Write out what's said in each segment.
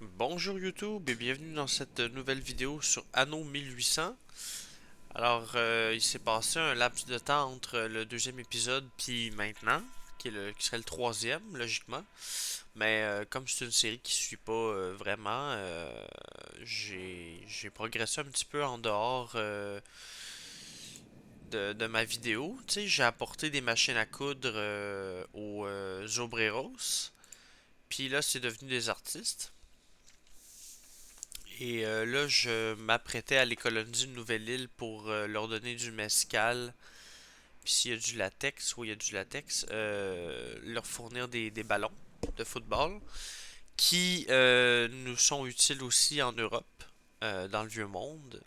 Bonjour YouTube et bienvenue dans cette nouvelle vidéo sur Anno 1800. Alors, il s'est passé un laps de temps entre le deuxième épisode puis maintenant, qui serait le troisième, logiquement. Mais comme c'est une série qui suit pas vraiment, j'ai progressé un petit peu en dehors de ma vidéo. Tu sais, j'ai apporté des machines à coudre aux Obreros. Puis là, c'est devenu des artistes. Et là, je m'apprêtais à aller coloniser une nouvelle île pour leur donner du mescal. Puis s'il y a du latex, ou il y a du latex, leur fournir des ballons de football qui nous sont utiles aussi en Europe, dans le vieux monde,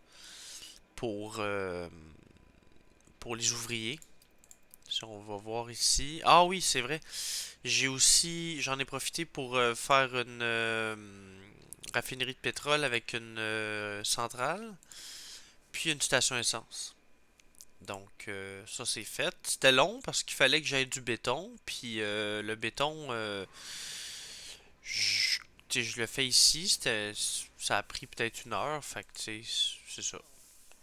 pour, euh, pour les ouvriers. Si on va voir ici. Ah oui, c'est vrai. J'en ai profité pour faire une raffinerie de pétrole avec une centrale, puis une station essence. Donc ça c'est fait. C'était long parce qu'il fallait que j'aille du béton, puis le béton, je, je le fais ici, ça a pris peut-être une heure, fait que tu sais, c'est ça.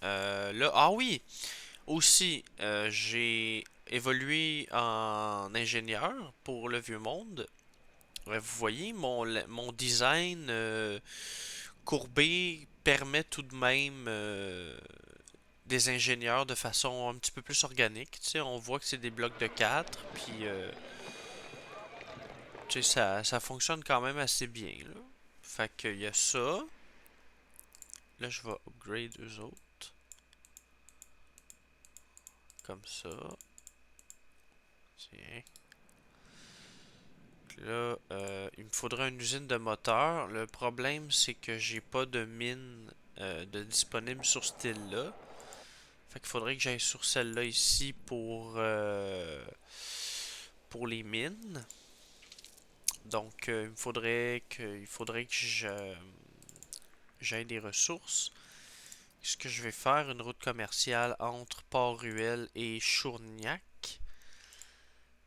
Là, ah oui, aussi, j'ai évolué en ingénieur pour le vieux monde. Ouais, vous voyez, mon design courbé permet tout de même des ingénieurs de façon un petit peu plus organique. Tu sais, on voit que c'est des blocs de 4 puis tu sais, ça fonctionne quand même assez bien, là. Fait qu'il y a ça. Là, je vais upgrade eux autres, comme ça. Tiens. Là, il me faudrait une usine de moteur. Le problème, c'est que j'ai pas de mine de disponible sur cette île-là. Fait qu'il faudrait que j'aille sur celle-là ici pour les mines. Donc, il faudrait que j'aille des ressources. Ce que je vais faire, une route commerciale entre Port-Ruel et Chourniac.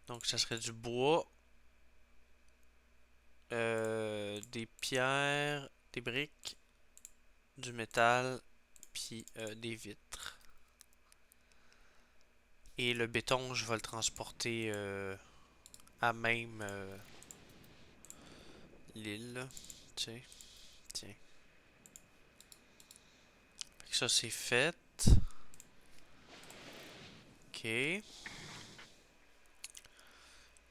Donc, ça serait du bois, des pierres, des briques, du métal, puis des vitres. Et le béton, je vais le transporter à même l'île. Tu sais, tiens. Fait que ça, c'est fait. Ok.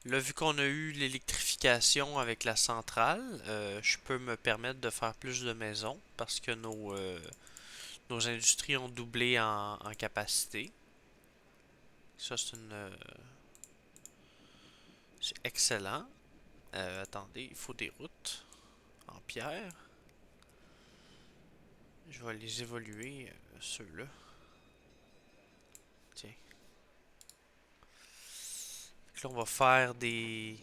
Là, vu qu'on a eu l'électrification avec la centrale, je peux me permettre de faire plus de maisons parce que nos industries ont doublé en capacité. Ça, c'est excellent. Attendez, il faut des routes en pierre. Je vais les évoluer, ceux-là. Tiens. Là, on va faire des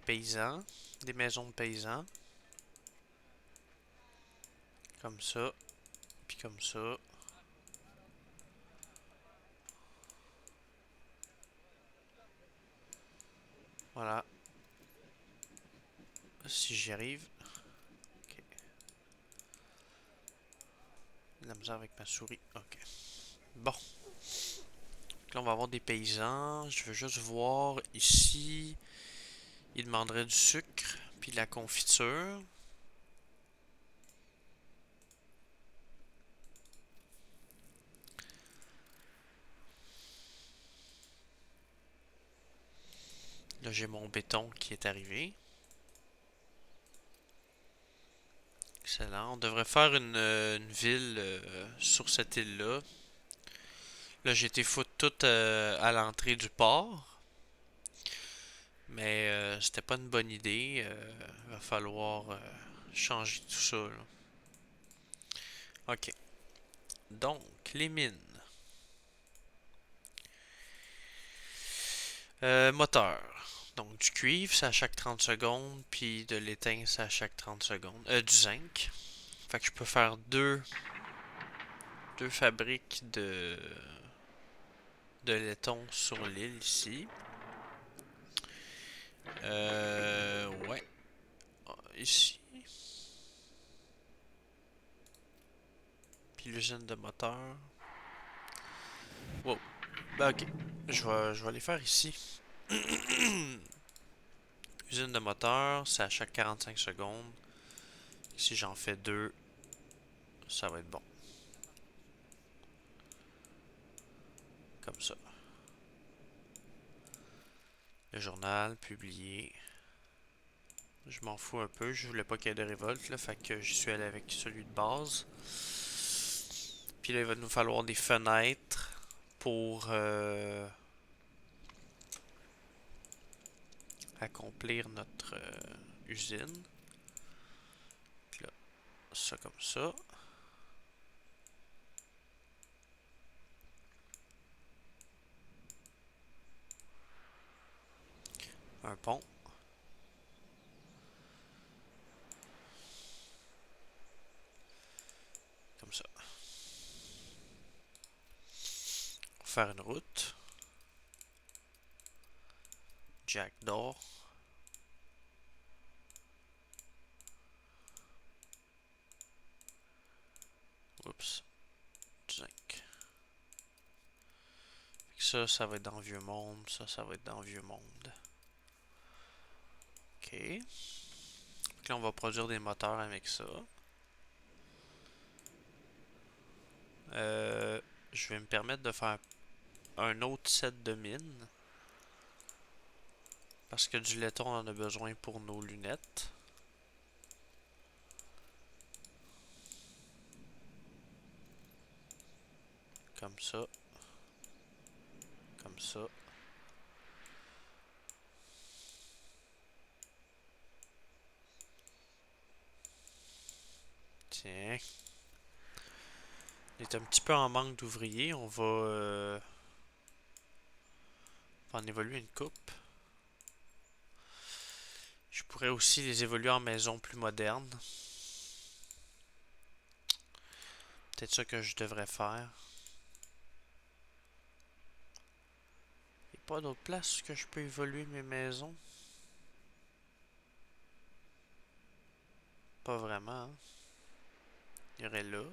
paysans, des maisons de paysans. Comme ça, puis comme ça. Voilà. Si j'y arrive. Ok. La misère avec ma souris. Ok. Bon. Là, on va avoir des paysans. Je veux juste voir ici. Ils demanderaient du sucre, puis de la confiture. Là, j'ai mon béton qui est arrivé. Excellent. On devrait faire une ville sur cette île-là. Là, j'ai été foutre tout à l'entrée du port. Mais c'était pas une bonne idée. Va falloir changer tout ça, là. Ok. Donc, les mines. Moteur. Donc, du cuivre, c'est à chaque 30 secondes. Puis de l'étain, c'est à chaque 30 secondes. Du zinc. Fait que je peux faire deux fabriques de laiton sur l'île ici. Ouais. Ici. Puis l'usine de moteur. Wow. Ben ok. Je vais les faire ici. Usine de moteur, c'est à chaque 45 secondes. Si j'en fais deux, ça va être bon. Comme ça. Le journal, publié. Je m'en fous un peu, je voulais pas qu'il y ait de révolte, là, fait que j'y suis allé avec celui de base. Puis là, il va nous falloir des fenêtres pour accomplir notre usine. Puis là, ça comme ça. Un pont. Comme ça. Pour faire une route. Jack d'or. Oups. Zinc. Ça va être dans Vieux Monde. Ça va être dans Vieux Monde. Ok. Donc là, on va produire des moteurs avec ça. Je vais me permettre de faire un autre set de mines. Parce que du laiton, on en a besoin pour nos lunettes. Comme ça. Comme ça. Tiens. On est un petit peu en manque d'ouvriers. On va en évoluer une coupe. Je pourrais aussi les évoluer en maison plus moderne. Peut-être ça que je devrais faire. Il n'y a pas d'autre place que je peux évoluer mes maisons. Pas vraiment. Hein. Il y aurait là.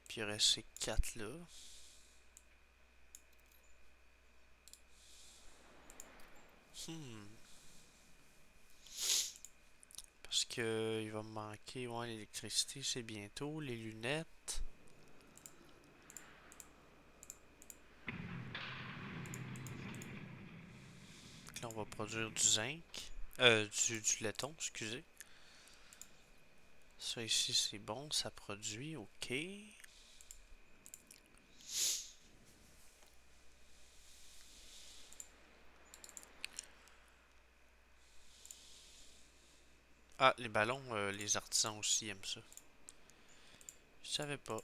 Puis il y aurait ces quatre là. Parce que il va me manquer. Ouais, l'électricité, c'est bientôt. Les lunettes. Là, on va produire du zinc. Du laiton, excusez. Ça ici, c'est bon. Ça produit. Ok. Ah, les ballons, les artisans aussi aiment ça. Je savais pas.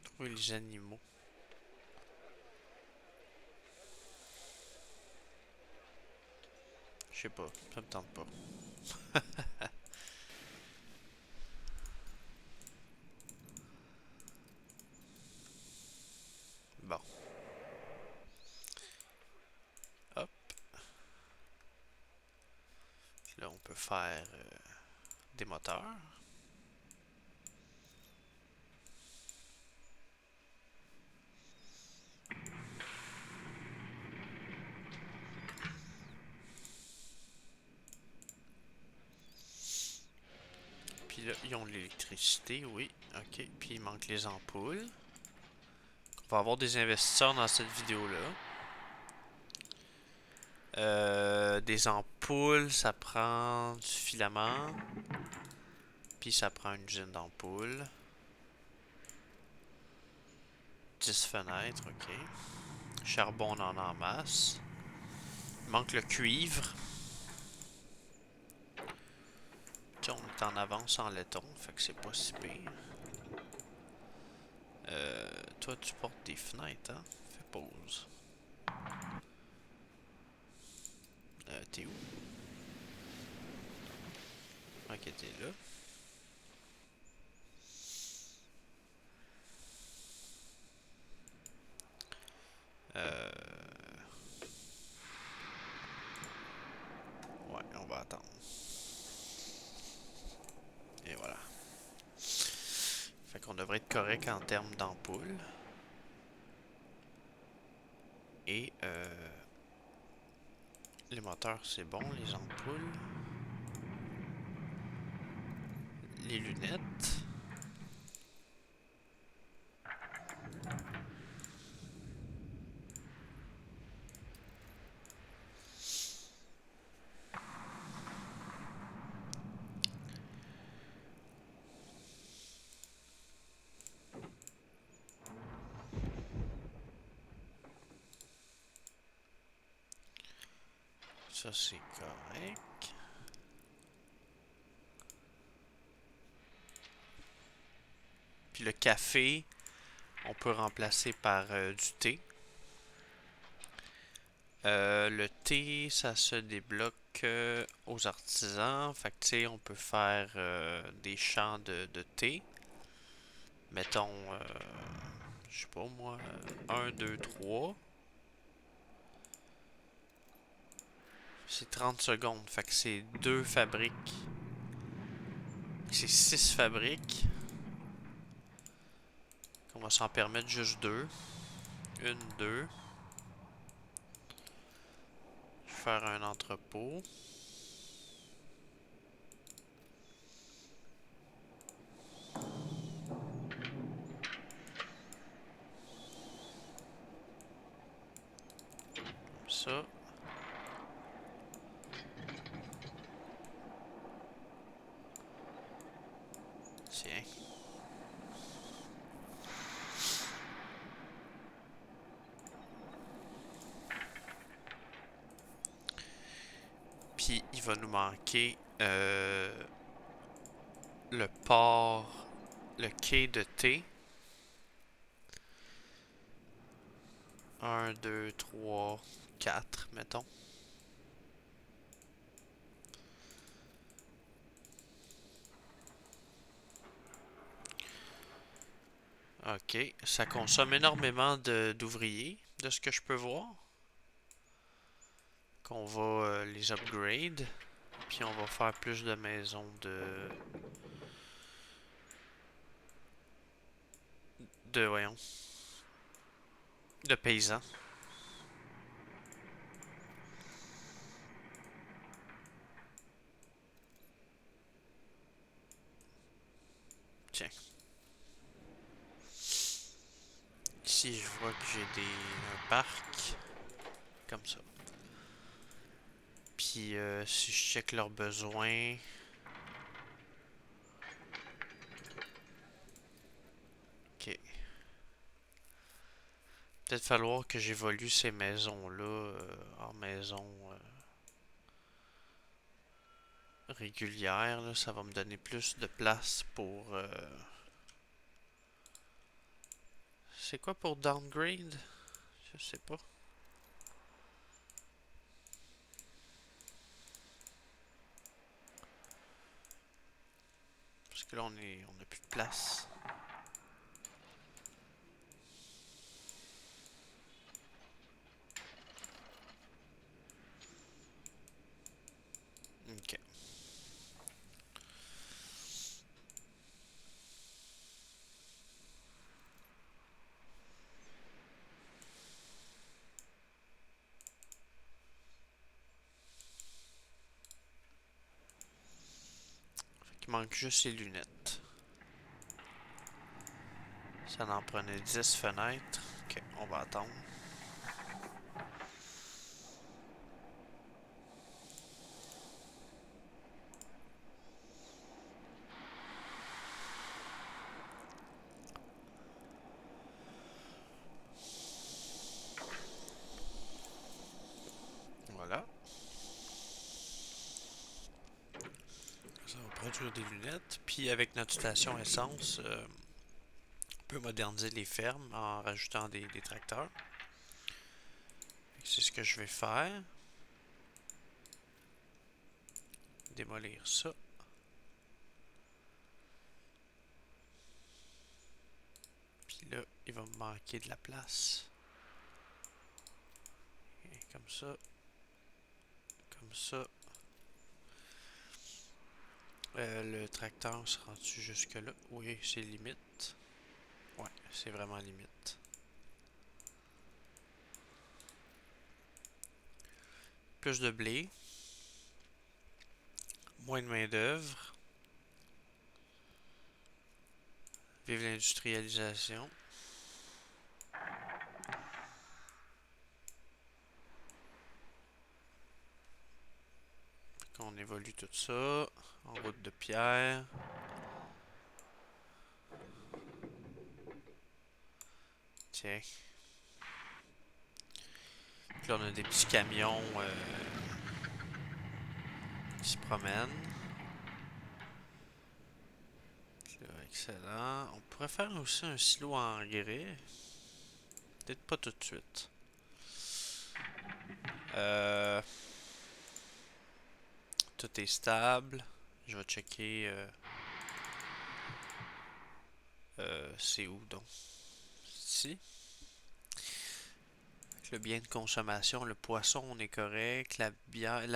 Trouver les animaux. Je sais pas, ça me tente pas. Bon, hop. Là, on peut faire des moteurs. Puis là, ils ont de l'électricité, oui. Ok, puis il manque les ampoules. On va avoir des investisseurs dans cette vidéo-là. Des ampoules, ça prend du filament. Puis ça prend une usine d'ampoules. 10 fenêtres, ok. Charbon, on en a en masse. Il manque le cuivre. Tiens, on est en avance en laiton, fait que c'est pas si pire. Toi, tu portes des fenêtres, hein? Fais pause. T'es où? qui était là. Ouais, on va attendre. Et voilà. Fait qu'on devrait être correct en termes d'ampoules. Et les moteurs, c'est bon. Les ampoules. Les lunettes. Ça, c'est correct. Puis le café, on peut remplacer par du thé. Le thé, ça se débloque aux artisans. Fait que, tu sais, on peut faire des champs de thé. Mettons, je sais pas moi, un 2 3. C'est 30 secondes. Fait que c'est 2 fabriques. C'est 6 fabriques. On va s'en permettre juste 2. Une, 2. Faire un entrepôt. Comme ça. Tiens. Puis il va nous manquer le port, le quai de thé. Un 2 3 4 mettons. Ok, ça consomme énormément d'ouvriers, de ce que je peux voir. Qu'on va les upgrade. Puis on va faire plus de maisons voyons, de paysans. Tiens. Ici, je vois que j'ai un parc. Comme ça. Puis si je check leurs besoins. Ok. Peut-être falloir que j'évolue ces maisons-là en maisons régulières. Là. Ça va me donner plus de place pour... C'est quoi pour downgrade? Je sais pas. Parce que là, on a plus de place. Ok. Il manque juste les lunettes. Ça en prenait 10 fenêtres. Ok, on va attendre. Voilà. Ça va produire des lunettes. Puis avec notre station essence, on peut moderniser les fermes en rajoutant des tracteurs. C'est ce que je vais faire. Démolir ça. il va me manquer de la place. Et comme ça. Comme ça. Le tracteur se rend-tu jusque là? Oui, c'est limite. Ouais, c'est vraiment limite. Plus de blé. Moins de main-d'œuvre. Vive l'industrialisation. On évolue tout ça. En route de pierre. Tiens. Puis là, on a des petits camions qui se promènent. Là, excellent. On pourrait faire aussi un silo en engrais. Peut-être pas tout de suite. Tout est stable. Je vais checker. C'est où donc? Ici. Le bien de consommation, le poisson, on est correct. La bière,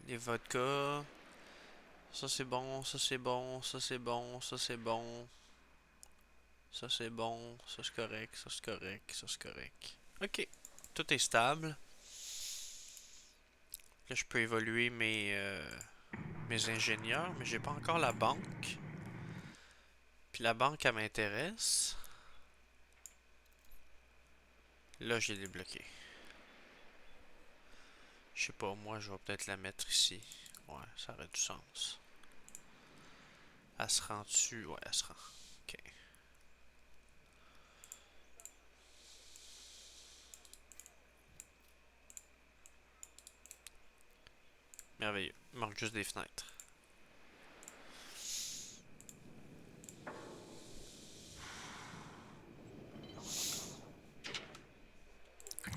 les vodkas. Ça c'est bon, ça c'est bon, ça c'est bon, ça c'est bon. Ça c'est bon, ça c'est correct, ça c'est correct, ça c'est correct. Ok, tout est stable. Là, je peux évoluer mes ingénieurs, mais j'ai pas encore la banque. Puis la banque, elle m'intéresse. Là, j'ai débloqué. Je sais pas, moi, je vais peut-être la mettre ici. Ouais, ça aurait du sens. Elle se rend dessus? Ouais, elle se rend. Ok. Merveilleux. Il manque juste des fenêtres.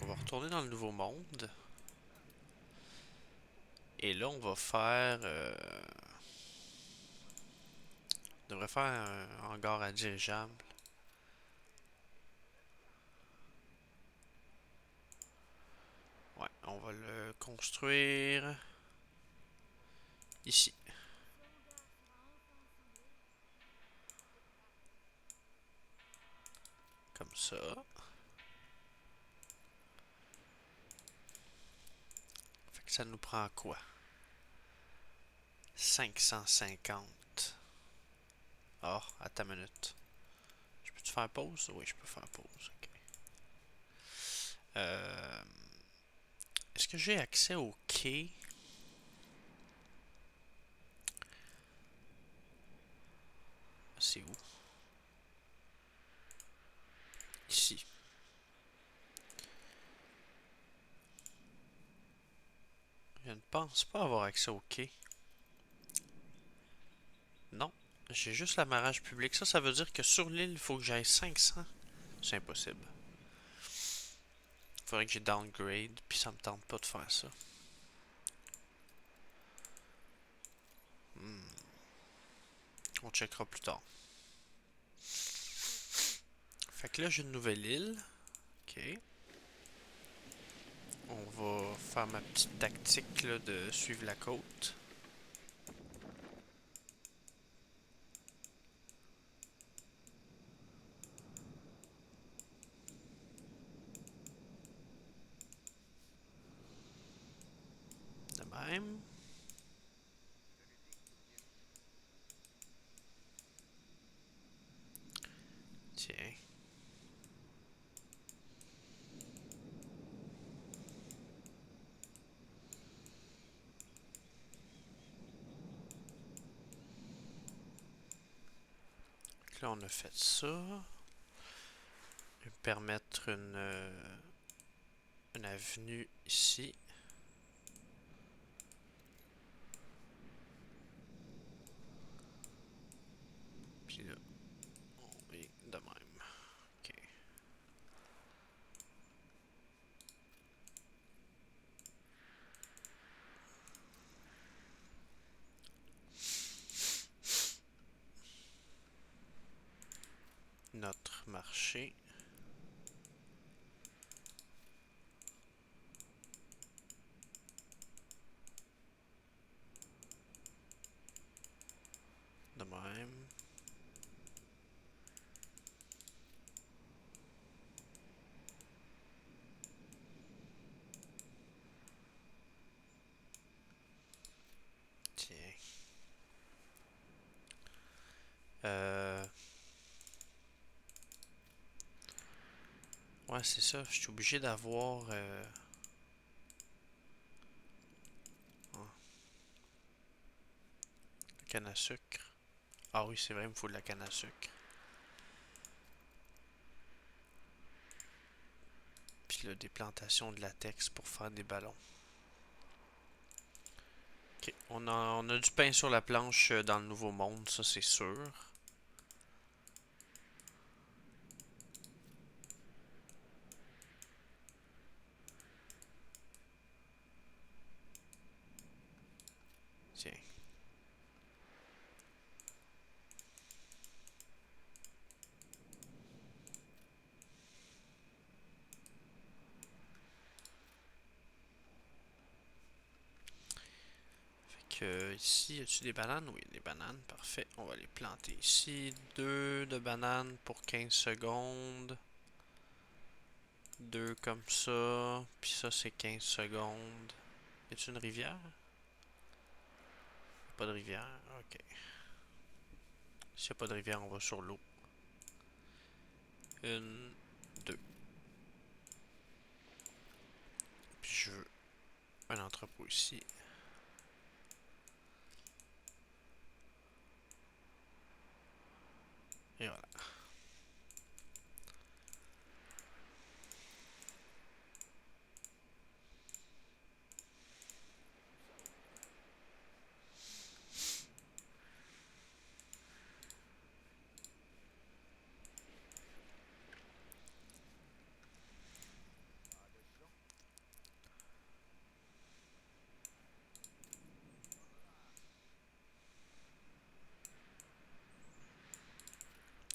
On va retourner dans le nouveau monde. Et là, on va faire... on devrait faire un hangar à dirigeable. Ouais, on va le construire ici. Comme ça. Fait que ça nous prend quoi? 550. Oh, attends une minute. Je peux-tu faire pause? Oui, je peux faire pause. Ok. Euh, Est-ce que j'ai accès au quai? C'est où? Ici. Je ne pense pas avoir accès au quai. Non. J'ai juste l'amarrage public. Ça veut dire que sur l'île, il faut que j'aille 500. C'est impossible. Faudrait que j'ai downgrade, puis ça me tente pas de faire ça. Hmm. On checkera plus tard. Fait que là, j'ai une nouvelle île. Ok. On va faire ma petite tactique là, de suivre la côte. De même. Tiens. Là, on a fait ça. Je vais permettre une avenue ici. Puis là, on est de même. Ok. notre marché. De même. Tiens. Ouais, c'est ça. Je suis obligé d'avoir... la canne à sucre. Ah oui, c'est vrai, il me faut de la canne à sucre. Puis là, des plantations de latex pour faire des ballons. Ok, on a du pain sur la planche dans le Nouveau Monde, ça c'est sûr. Tiens. Fait que ici, y a-tu des bananes? Oui, des bananes, parfait. On va les planter ici. Deux de bananes pour 15 secondes. Deux comme ça. Puis ça, c'est 15 secondes. Y a-tu une rivière? Pas de rivière, ok. S'il n'y a pas de rivière, on va sur l'eau. Une, deux. Puis je veux un entrepôt ici. Et voilà.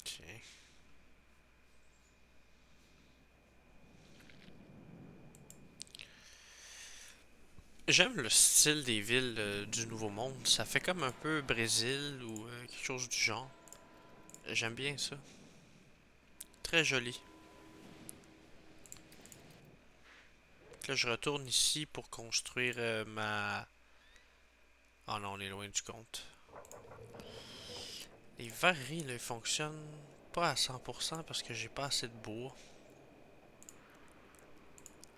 Tiens. J'aime le style des villes du Nouveau Monde. Ça fait comme un peu Brésil ou quelque chose du genre. J'aime bien ça. Très joli. Là, je retourne ici pour construire ma... Oh non, on est loin du compte. Les verreries, là, ils fonctionnent pas à 100% parce que j'ai pas assez de bois.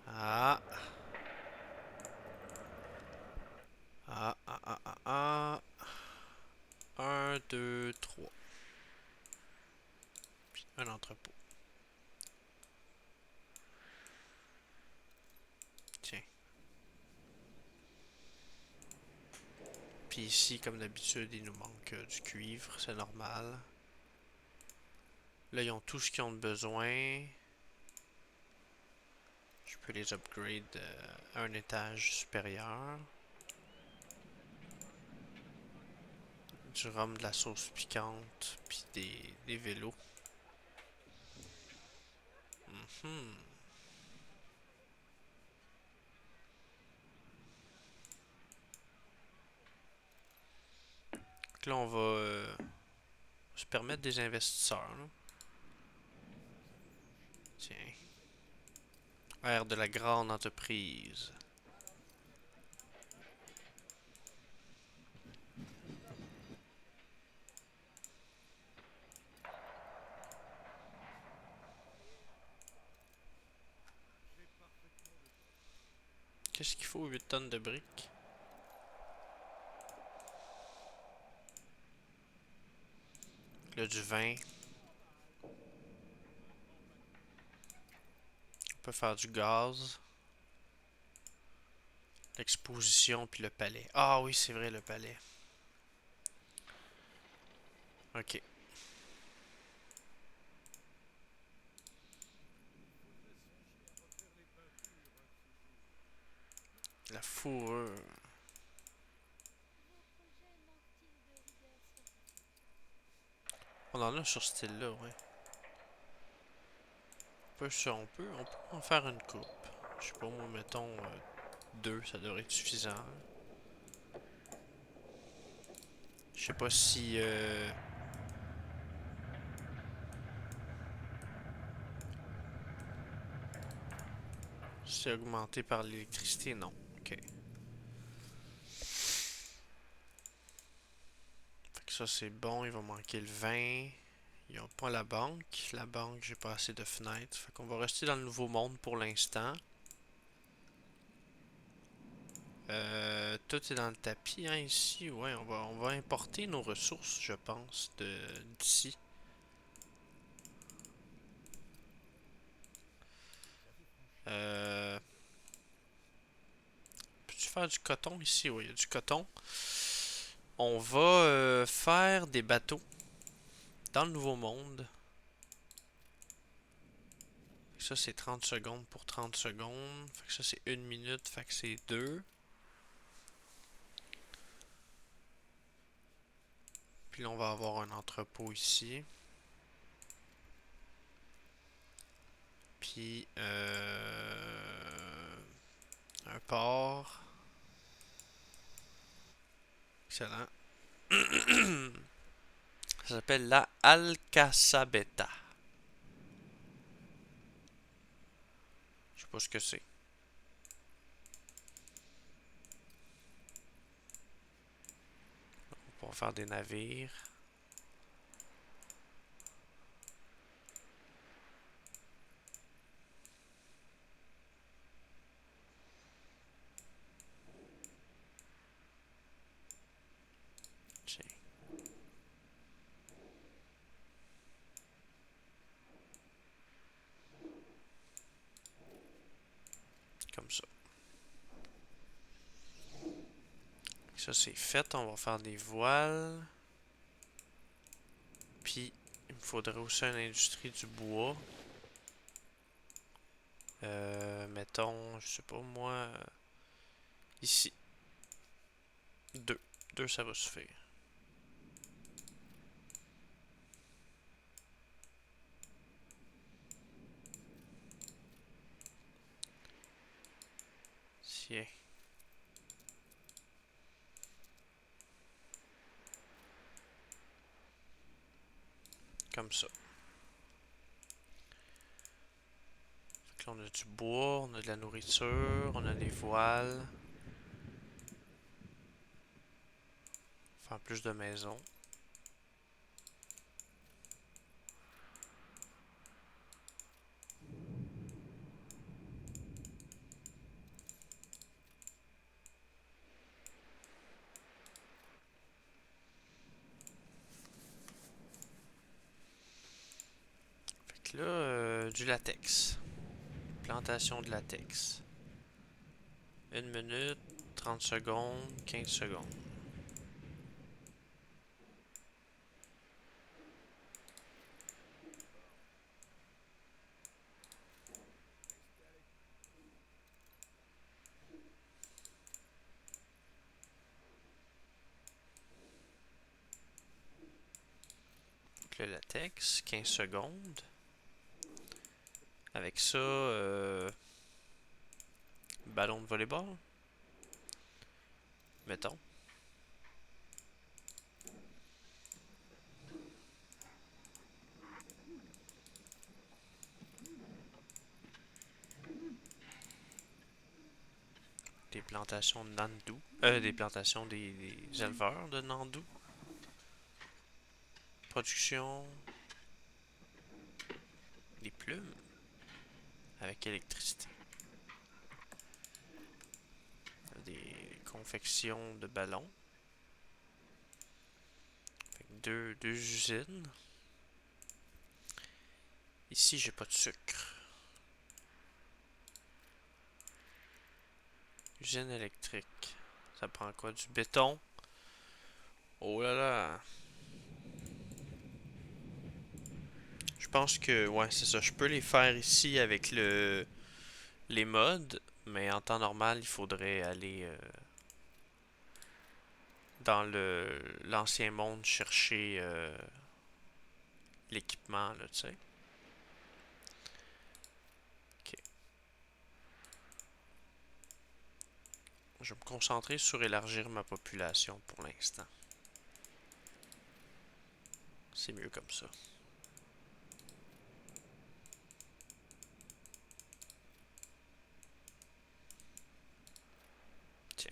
Ah. Ah, ah, ah, ah, ah. Un, deux, trois. Puis un entrepôt. Tiens. Puis ici, comme d'habitude, il nous manque du cuivre, c'est normal. Là, ils ont tout ce qu'ils ont besoin. Je peux les upgrade à un étage supérieur. Du rhum, de la sauce piquante, puis des vélos. Mhm. Donc là, on va se permettre des investisseurs. Là. Tiens. Ère de la grande entreprise. Qu'est-ce qu'il faut? 8 tonnes de briques. Là, du vin. On peut faire du gaz. L'exposition, puis le palais. Ah oui, c'est vrai, le palais. Ok. La fourrure. On en a sur ce style-là, ouais. On peut en faire une coupe. Je sais pas, moi, mettons deux, ça devrait être suffisant. Je sais pas si c'est augmenté par l'électricité, non. Ok. Fait que ça c'est bon, il va manquer le 20. Ils ont pas la banque. La banque, j'ai pas assez de fenêtres. Fait qu'on va rester dans le nouveau monde pour l'instant. Tout est dans le tapis, hein, ici. Ouais, on va importer nos ressources, je pense, d'ici. Euh, Peux-tu faire du coton ici? Oui, il y a du coton. On va faire des bateaux dans le nouveau monde. Ça, c'est 30 secondes pour 30 secondes. Fait que ça, c'est 1 minute. Fait que c'est 2. Puis là, on va avoir un entrepôt ici. Puis, un port. Excellent. Ça s'appelle la Alcasabeta. Je sais pas ce que c'est. On va faire des navires. Tiens, comme ça. Ça, c'est fait. On va faire des voiles. Puis, il me faudrait aussi une industrie du bois. Mettons, je sais pas moi, ici. Deux. Deux, ça va suffire. Tiens, comme ça. Fait que là, on a du bois, on a de la nourriture, on a des voiles. Faire plus de maisons. Fait que là, du latex. Plantation de latex. 1 minute, 30 secondes, 15 secondes. Donc le latex, 15 secondes. Avec ça, ballon de volleyball, mettons. Des plantations de Nandu. Des plantations des éleveurs de Nandu. Production. Des plumes. Avec électricité. Des confections de ballons. Fait que deux usines. Ici, j'ai pas de sucre. Usine électrique. Ça prend quoi? Du béton? Oh là là. Je pense que, ouais, c'est ça. Je peux les faire ici avec les mods, mais en temps normal, il faudrait aller dans l'ancien monde chercher l'équipement, là, tu sais. Je vais me concentrer sur élargir ma population pour l'instant. C'est mieux comme ça. Tiens.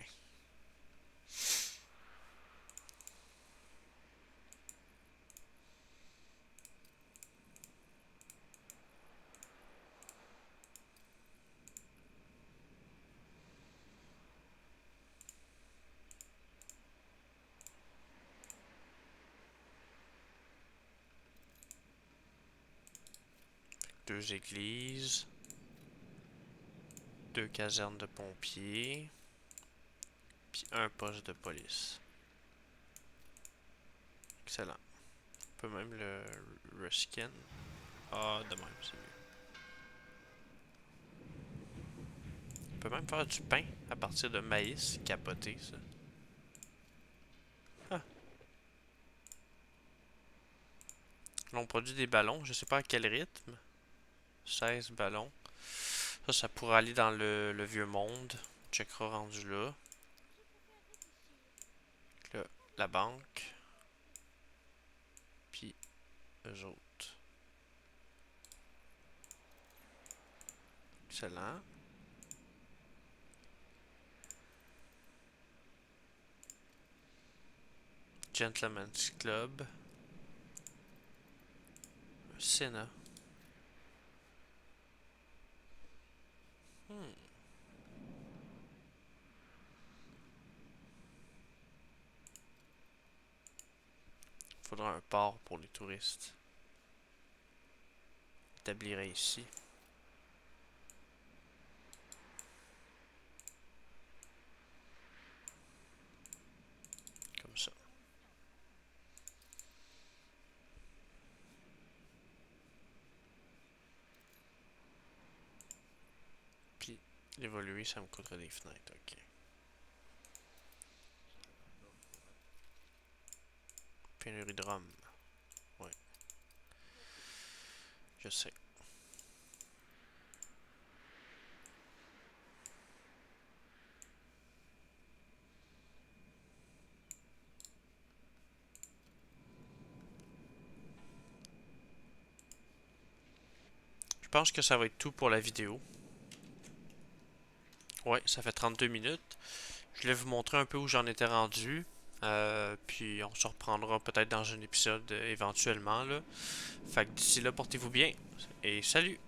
Deux églises. Deux casernes de pompiers. Puis un poste de police. Excellent. On peut même le reskin. Ah, de même, c'est mieux. On peut même faire du pain à partir de maïs. Capoté, ça. Ah. Là, on produit des ballons. Je sais pas à quel rythme. 16 ballons. Ça pourrait aller dans le vieux monde. On checkera rendu là. Là, la banque. Puis, eux autres. Excellent. Gentleman's Club. Sénat. Hmm. Faudra un port pour les touristes. Établirait ici. Comme ça. Puis, l'évoluer, ça me coûterait des fenêtres. Ok. Pénurie de rhum. Ouais, je sais. Je pense que ça va être tout pour la vidéo. Ouais, ça fait 32 minutes. Je voulais vous montrer un peu où j'en étais rendu. Puis on se reprendra peut-être dans un épisode éventuellement là. Fait que d'ici là, portez-vous bien et salut!